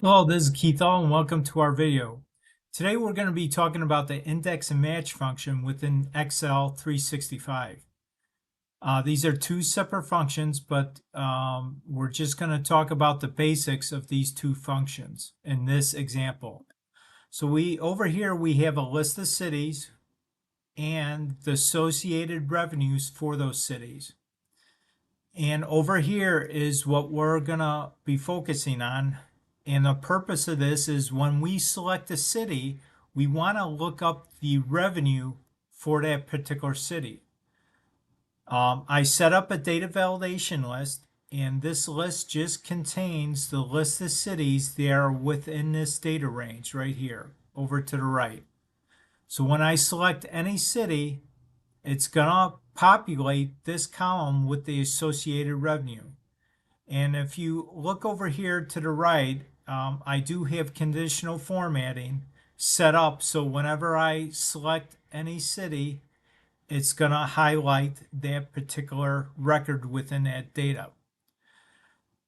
Hello, this is Keith All, and welcome to our video. Today we're going to be talking about the index and match function within Excel 365. These are two separate functions, but we're just going to talk about the basics of these two functions in this example. So over here we have a list of cities and the associated revenues for those cities. And over here is what we're going to be focusing on. And the purpose of this is when we select a city, we want to look up the revenue for that particular city. I set up a data validation list, and this list just contains the list of cities that are within this data range right here, over to the right. So when I select any city, it's going to populate this column with the associated revenue. And if you look over here to the right, I do have conditional formatting set up. So whenever I select any city, it's going to highlight that particular record within that data.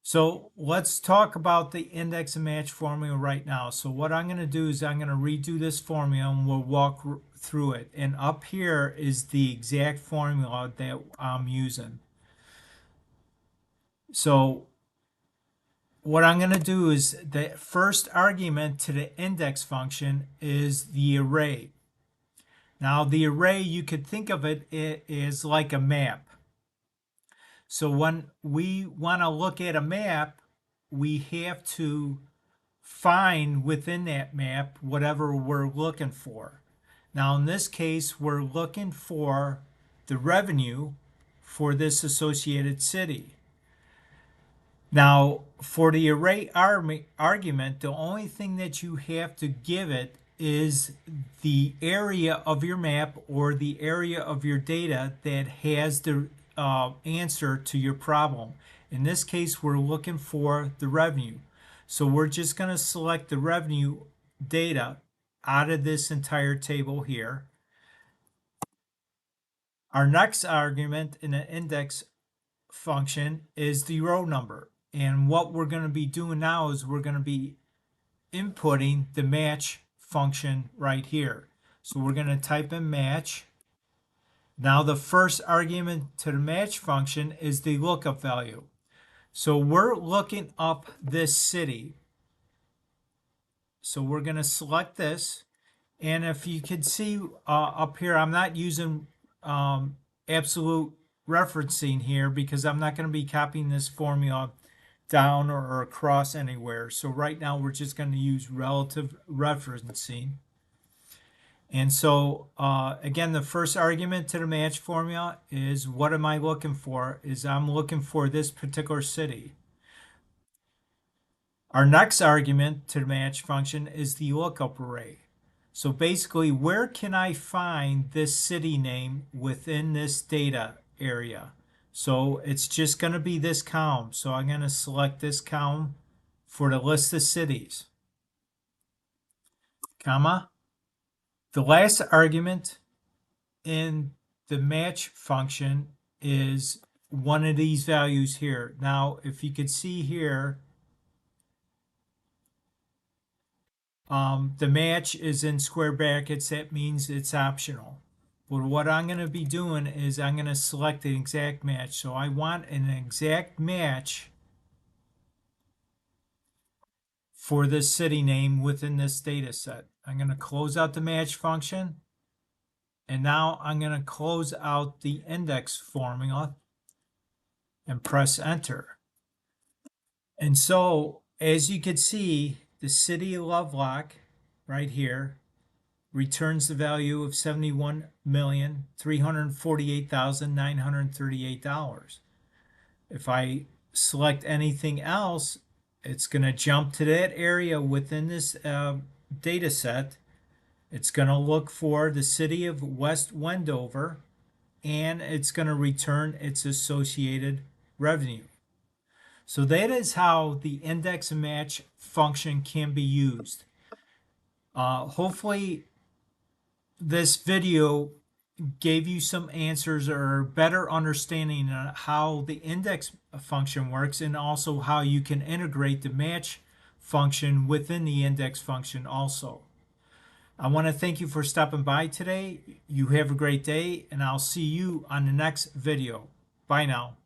So let's talk about the index and match formula right now. So what I'm going to do is I'm going to redo this formula and we'll walk through it. And up here is the exact formula that I'm using. So what I'm going to do is the first argument to the index function is the array. Now the array, you could think of it as like a map. So when we want to look at a map, we have to find within that map whatever we're looking for. Now in this case, we're looking for the revenue for this associated city. Now, for the array argument, the only thing that you have to give it is the area of your map or the area of your data that has the answer to your problem. In this case, we're looking for the revenue. So we're just going to select the revenue data out of this entire table here. Our next argument in the index function is the row number. And what we're going to be doing now is we're going to be inputting the match function right here. So we're going to type in match. Now the first argument to the match function is the lookup value. So we're looking up this city. So we're going to select this. And if you can see up here, I'm not using absolute referencing here because I'm not going to be copying this formula down or across anywhere. So right now we're just going to use relative referencing. And so again, the first argument to the match formula is what am I looking for? Is I'm looking for this particular city. Our next argument to the match function is the lookup array. So basically, where can I find this city name within this data area? So it's just going to be this column. So I'm going to select this column for the list of cities, comma. The last argument in the match function is one of these values here. Now, if you could see here, the match is in square brackets. That means it's optional. But what I'm going to be doing is I'm going to select an exact match. So I want an exact match for this city name within this data set. I'm going to close out the match function. And now I'm going to close out the index formula and press enter. And so, as you can see, the city of Lovelock right here returns the value of $71,348,938. If I select anything else, it's going to jump to that area within this data set. It's going to look for the city of West Wendover, and it's going to return its associated revenue. So that is how the index and match function can be used. Hopefully this video gave you some answers or better understanding of how the index function works and also how you can integrate the match function within the index function also. I want to thank you for stopping by today. You have a great day, and I'll see you on the next video. Bye now.